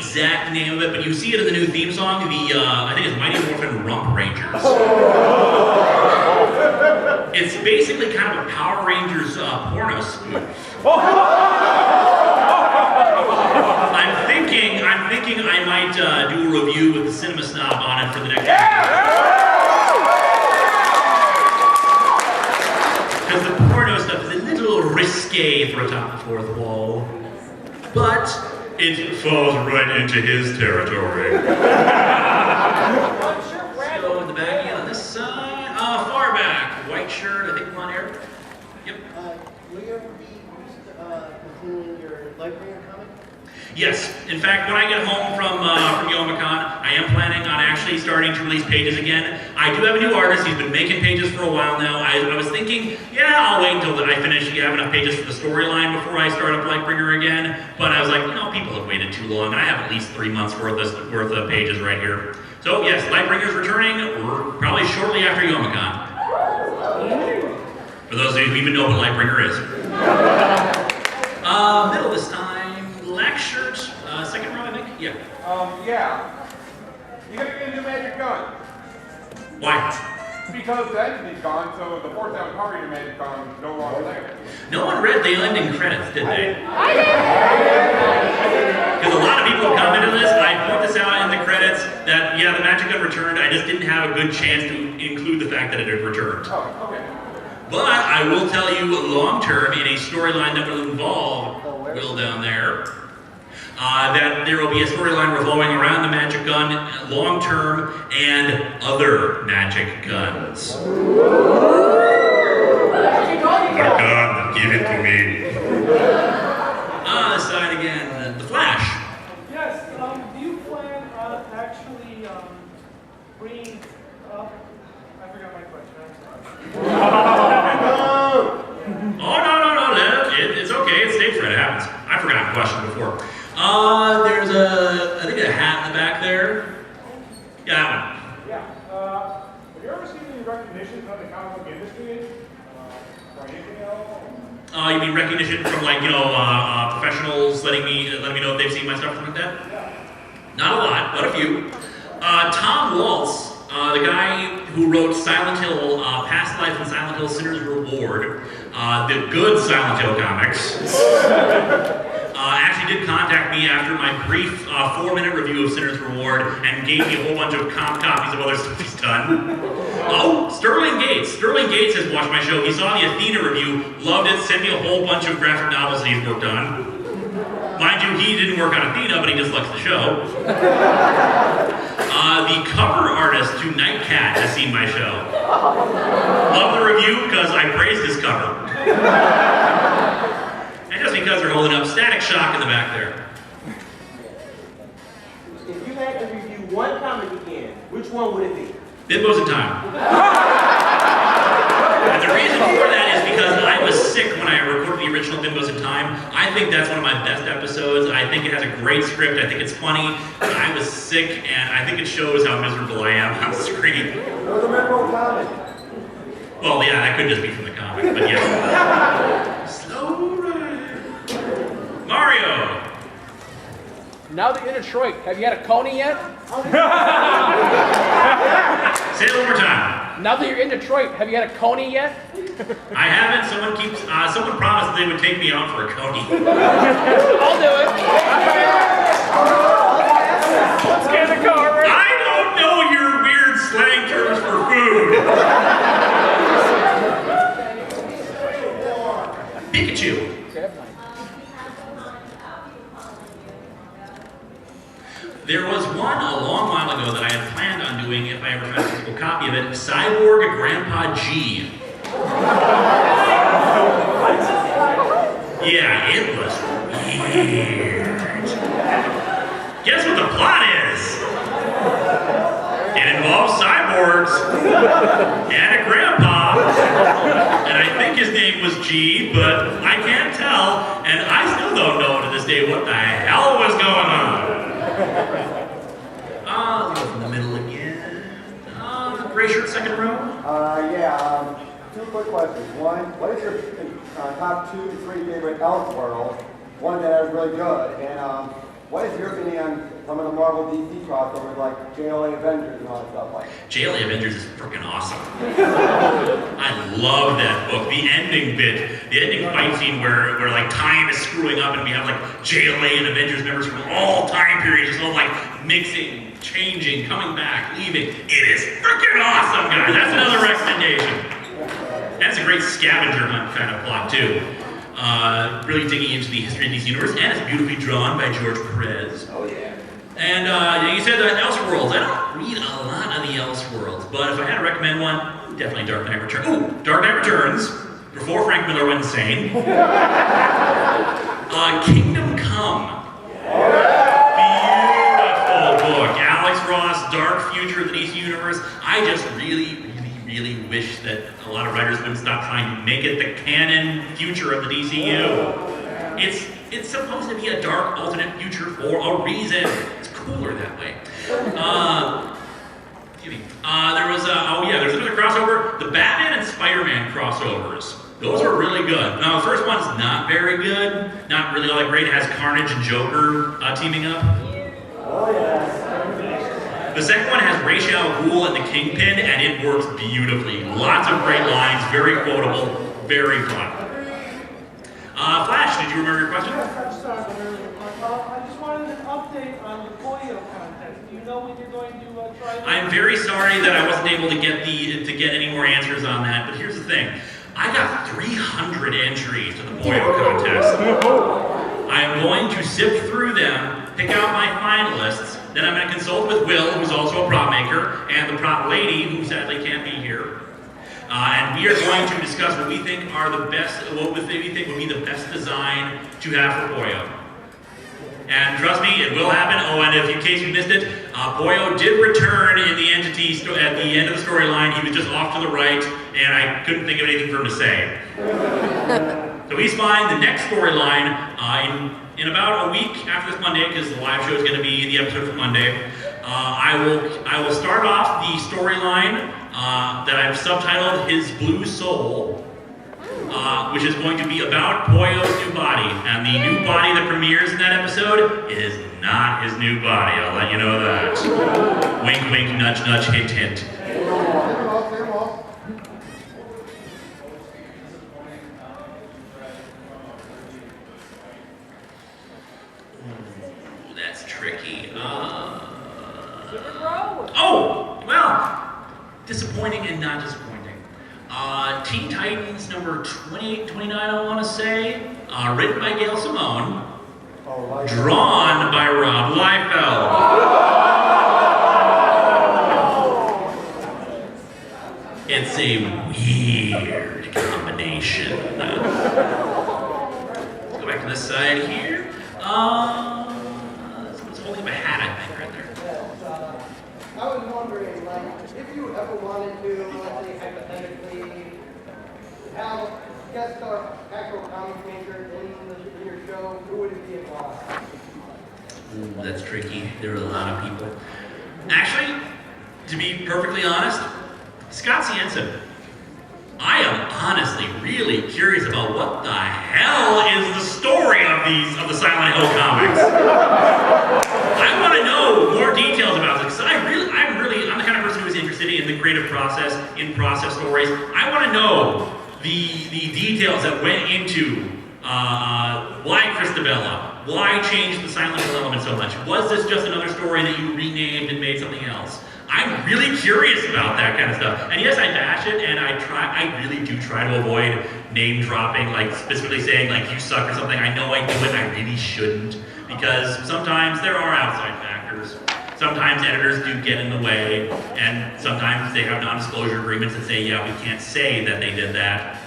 exact name of it, but you see it in the new theme song, I think it's Mighty Morphin Rump Rangers. It's basically kind of a Power Rangers porno spoof. I'm thinking I might do a review with the Cinema Snob on it for the next episode. Because the porno stuff is a little risque for a top the fourth wall. But it falls right into his territory. So in the baggie on this side, far back, white shirt, I think blonde hair. Yep. Will you ever be continuing your Lightbringer comic? Yes. In fact, when I get home from Youmacon, I am planning on actually starting to release pages again. I do have a new artist. He's been making pages for a while now. I was thinking, yeah, I'll wait until I finish. You have enough pages for the storyline before I start up Lightbringer again. But I was like, people have waited too long. I have at least 3 months worth of pages right here. So yes, Lightbringer's returning probably shortly after Youmacon. For those of you who even know what Lightbringer is. Middle this time. Black shirt, second row, I think? Yeah. Yeah. You gotta get a new magic gun. Why? Because the engine's gone, so the 4th Power Ranger magic gun is no longer there. No one read the ending credits, did they? Because a lot of people have commented on this. I point this out in the credits that, yeah, the magic gun returned. I just didn't have a good chance to include the fact that it had returned. Oh, okay. But I will tell you long term in a storyline that will involve Will down there, that there will be a storyline revolving around the magic gun long term and other magic guns. My God, give it to me. This side again, the Flash. Yes, do you plan on actually bringing up, I forgot my question, I'm sorry. Oh, no, it's okay, it stays right, it happens. I forgot the question before. There's I think a hat in the back there. Yeah, that one. Yeah, have you ever seen any recognition from the comic book industry or anything else? You mean recognition from professionals letting me know if they've seen my stuff, something like that? Yeah. Not a lot, but a few. Tom Waltz, the guy who wrote Silent Hill, Past Life and Silent Hill Sinner's Reward, the good Silent Hill comics, actually did contact me after my brief 4-minute review of Sinner's Reward and gave me a whole bunch of copies of other stuff he's done. Oh, Sterling Gates. Sterling Gates has watched my show. He saw the Athena review, loved it, sent me a whole bunch of graphic novels that he's worked on. Mind you, he didn't work on Athena, but he just likes the show. The cover artist to Nightcat has seen my show. Love the review because I praised his cover. And just because they're holding up Static Shock in the back there. If you had to review one comic again, which one would it be? Bimbos in Time. And the reason for that is because I was sick when I recorded the original Bimbos in Time. I think that's one of my best episodes. I think it has a great script. I think it's funny. But I was sick, and I think it shows how miserable I am on screen. It was a memorable comic. Well, yeah, that could just be from the comic, but yeah. Slow ride. Mario. Now that you're in Detroit, have you had a Coney yet? Say it one more time. Now that you're in Detroit, have you had a Coney yet? I haven't. Someone promised they would take me out for a Coney. I'll do it. Let's get in the car, right? I don't know your weird slang terms for food. Pikachu. There was one a long while ago that I had planned on doing if I ever found a physical copy of it. Cyborg Grandpa G. Yeah, it was weird. Guess what the plot is? It involves cyborgs and a grandpa. And I think his name was G, but I can't tell. And I still don't know to this day what the hell was going on. Let's go from the middle again. Gray shirt, second row. Two quick questions. One, what is your top 2 to 3 favorite Elseworld? One that is really good, and what is your opinion on some of the Marvel DC crossovers like JLA Avengers and all that stuff like. JLA Avengers is freaking awesome. I love that book. The ending fight scene where like time is screwing up and we have like JLA and Avengers members from all time periods just all like mixing, changing, coming back, leaving. It is freaking awesome, guys. That's another recommendation. That's a great scavenger hunt kind of plot too. Really digging into the history of DC Universe, and it's beautifully drawn by George Perez. Oh yeah. And you said Elseworlds. I don't read a lot of the Elseworlds, but if I had to recommend one, definitely Dark Knight Returns. Ooh, Dark Knight Returns, before Frank Miller went insane. Kingdom Come. Beautiful book. Alex Ross, Dark Future of the DC Universe. I just really wish that a lot of writers wouldn't stop trying to make it the canon future of the DCU. It's supposed to be a dark alternate future for a reason. It's cooler that way. Excuse me. There's another crossover. The Batman and Spider-Man crossovers. Those are really good. Now, the first one's not very good. Not really all that great. It has Carnage and Joker teaming up. Oh yeah. The second one has Ra's al Ghul and the Kingpin, and it works beautifully. Lots of great lines, very quotable, very fun. Flash, did you remember your question? Yes, I just started earlier. I just wanted an update on the Poyo contest. Do you know when you're going to try this? I'm very sorry that I wasn't able to get any more answers on that, but here's the thing. I got 300 entries to the Poyo contest. I am going to sift through them, pick out my finalists, then I'm going to consult with Will, who's also a prop maker, and the prop lady, who sadly can't be here. And we are going to discuss what we think are the best, what we think would be the best design to have for Poyo. And trust me, it will happen. Oh, and in case you missed it, Poyo did return in the entity at the end of the storyline. He was just off to the right, and I couldn't think of anything for him to say. So he's fine. The next storyline, in about a week after this Monday, because the live show is going to be the episode for Monday, I will start off the storyline that I've subtitled His Blue Soul, which is going to be about Poyo's new body. And the new body that premieres in that episode is not his new body. I'll let you know that. Wink, wink, nudge, nudge, hint, hint. That's tricky. Disappointing and not disappointing. Teen Titans number 28, 29, I want to say. Written by Gail Simone. Drawn by Rob Liefeld. It's a weird combination. Let's go back to this side here. Someone's holding up a hat, I think, right there. I was wondering, like, if you ever wanted to, let's say hypothetically, have guest star actual comic maker in your show, who would it be and why? Ooh, that's tricky. There are a lot of people. Actually, to be perfectly honest, Scott Siensen. I am honestly really curious about what the hell is the story of the Silent Hill comics. I want to know more details about this, because I'm the kind of person who is interested in the creative process, in process stories. I want to know the details that went into why Christabella, why change the Silent Hill element so much. Was this just another story that you renamed and made something else? I'm really curious about that kind of stuff. And yes, I bash it, and I really do try to avoid name dropping, like specifically saying like you suck or something. I know I do it, I really shouldn't, because sometimes there are outside factors. Sometimes editors do get in the way, and sometimes they have non-disclosure agreements that say, yeah, we can't say that they did that,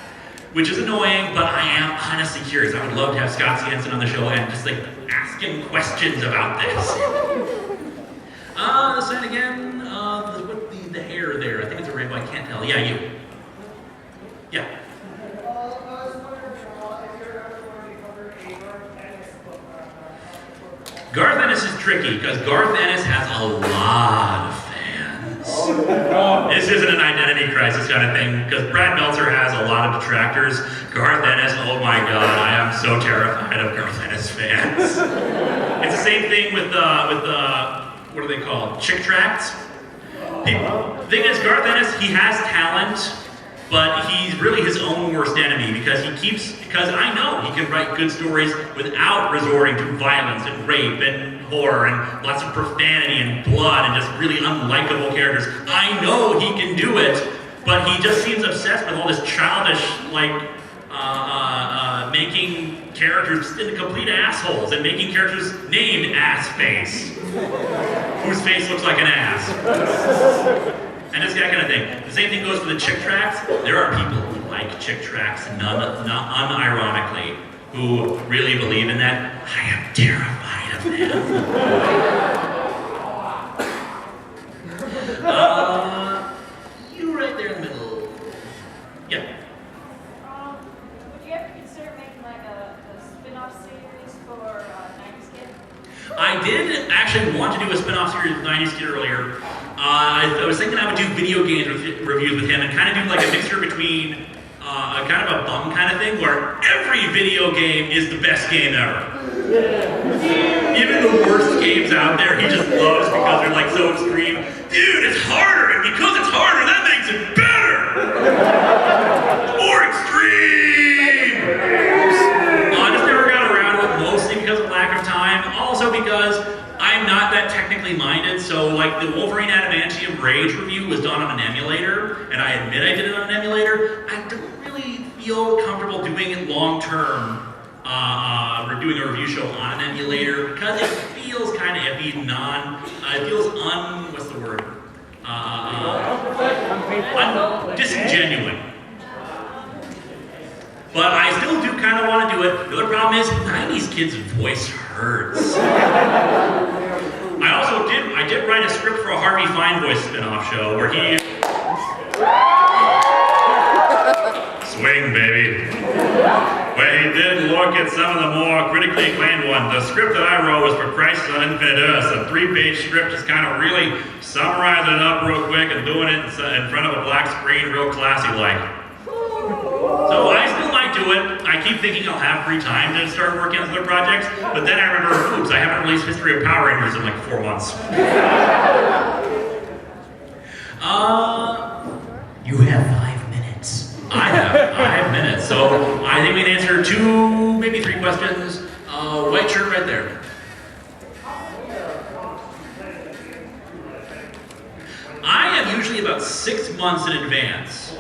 which is annoying, but I am honestly curious. I would love to have Scott Siensen on the show and just like ask him questions about this. This side again, the hair there, I think it's a rainbow, I can't tell. Yeah, you. Yeah. I was wondering if you're ever going to cover a Garth Ennis book. Garth Ennis is tricky, because Garth Ennis has a lot of fans. This isn't an identity crisis kind of thing, because Brad Meltzer has a lot of detractors. Garth Ennis, oh my god, I am so terrified of Garth Ennis fans. It's the same thing with what are they called? Chick tracts. The thing is, Garth Ennis, he has talent, but he's really his own worst enemy because I know he can write good stories without resorting to violence and rape and horror and lots of profanity and blood and just really unlikable characters. I know he can do it, but he just seems obsessed with all this childish, making characters into complete assholes and making characters named Ass Face, whose face looks like an ass. And just that kind of thing. The same thing goes for the chick tracts. There are people who like chick tracts, unironically, who really believe in that. I am terrified of them. You right there in the middle. Yeah. Would you ever consider making like a spin-off series for 90s Kid? I did actually want to do a spin-off series with 90s Kid earlier. I was thinking I would do video games reviews with him and kind of do like a mixture between kind of a bum kind of thing where every video game is the best game ever. Even the worst games out there, he just loves because they're like so extreme. Dude, it's harder, and because it's harder, that makes it better! More extreme! I just never got around to it, mostly because of lack of time, also because I'm not that technically minded, so like the Wolverine Adamantium Rage review was done on an emulator, and I admit I did it on an emulator. I don't really feel comfortable doing it long term, doing a review show on an emulator, because it feels kind of iffy, it feels what's the word? Disingenuine. But I still do kind of want to do it. The other problem is, 90s Kid's voice hurts. I did write a script for a Harvey Feinvoice spin-off show where he... Swing, baby. Where he did look at some of the more critically acclaimed ones. The script that I wrote was for Crisis on Infinite Earths, a 3-page script, just kind of really summarizing it up real quick and doing it in front of a black screen, real classy-like. So I still might do it. I keep thinking I'll have free time to start working on other projects, but then I remember, oops, I haven't released History of Power Rangers in like 4 months. You have 5 minutes. I have 5 minutes, so I think we can answer 2, maybe 3 questions. White shirt right there. I am usually about 6 months in advance. So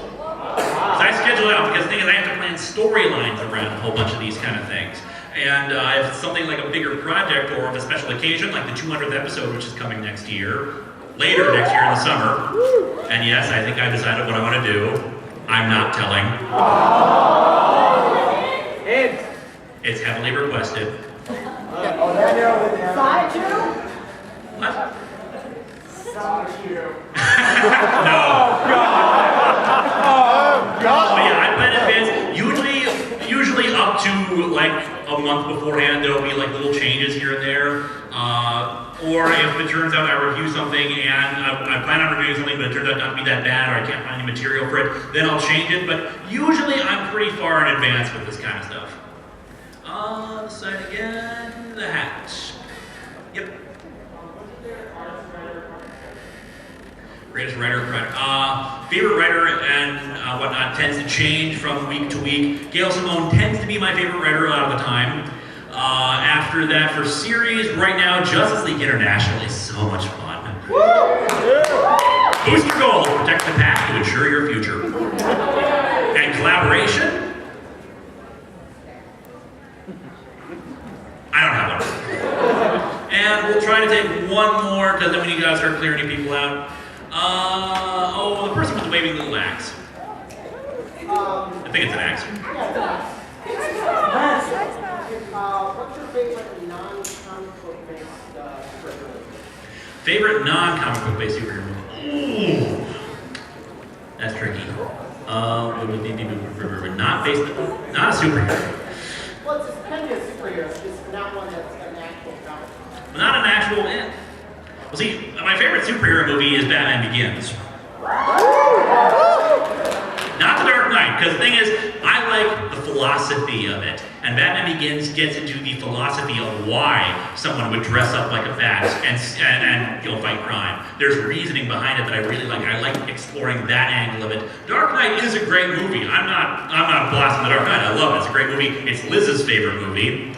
I schedule it out because the thing is I have to plan storylines around a whole bunch of these kind of things. And if it's something like a bigger project or a special occasion, like the 200th episode, which is coming later next year in the summer. And yes, I think I decided what I want to do. I'm not telling. It's heavily requested. Sigh Good? What? No. Oh yeah, I plan in advance. Usually up to like a month beforehand, there'll be like little changes here and there. Or if it turns out I review something and I plan on reviewing something, but it turns out not to be that bad, or I can't find any material for it, then I'll change it. But usually I'm pretty far in advance with this kind of stuff. The side again, the hat. Yep. Greatest writer, favorite writer and whatnot tends to change from week to week. Gail Simone tends to be my favorite writer a lot of the time. After that, for series, right now, Justice League International is so much fun. Boost your goals, protect the past to ensure your future. And collaboration? I don't have one. And we'll try to take one more, because then we gotta start clearing people out. The person with the waving little axe. I think it's an axe. What's your favorite non-comic book based superhero movie? Favorite non-comic book based superhero movie? Ooh, that's tricky. Not a superhero. Well, it's kind of a superhero, it's just not one that's an actual comic. Not an actual. Well, see, my favorite superhero movie is Batman Begins. Not The Dark Knight, because the thing is, I like the philosophy of it. And Batman Begins gets into the philosophy of why someone would dress up like a bat and fight crime. There's reasoning behind it that I really like. I like exploring that angle of it. Dark Knight is a great movie. I'm not blasting the Dark Knight. I love it. It's a great movie. It's Liz's favorite movie.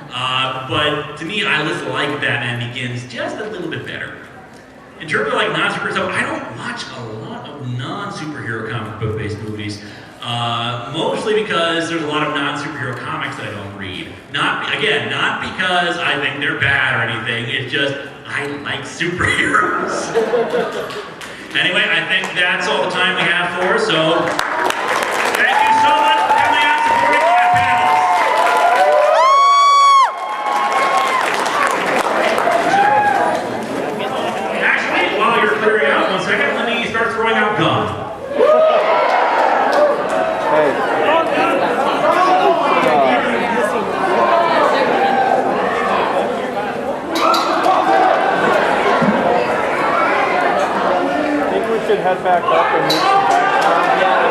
But to me, I just like Batman Begins just a little bit better. In terms of like non-superhero stuff, I don't watch a lot of non-superhero comic book based movies. Mostly because there's a lot of non-superhero comics that I don't read. Not because I think they're bad or anything, it's just I like superheroes. Anyway, I think that's all the time we have for, so thank you so much for coming out and supporting my panels. Actually, while you're clearing out, 1 second, let me start throwing out gum. Head back up and move some back.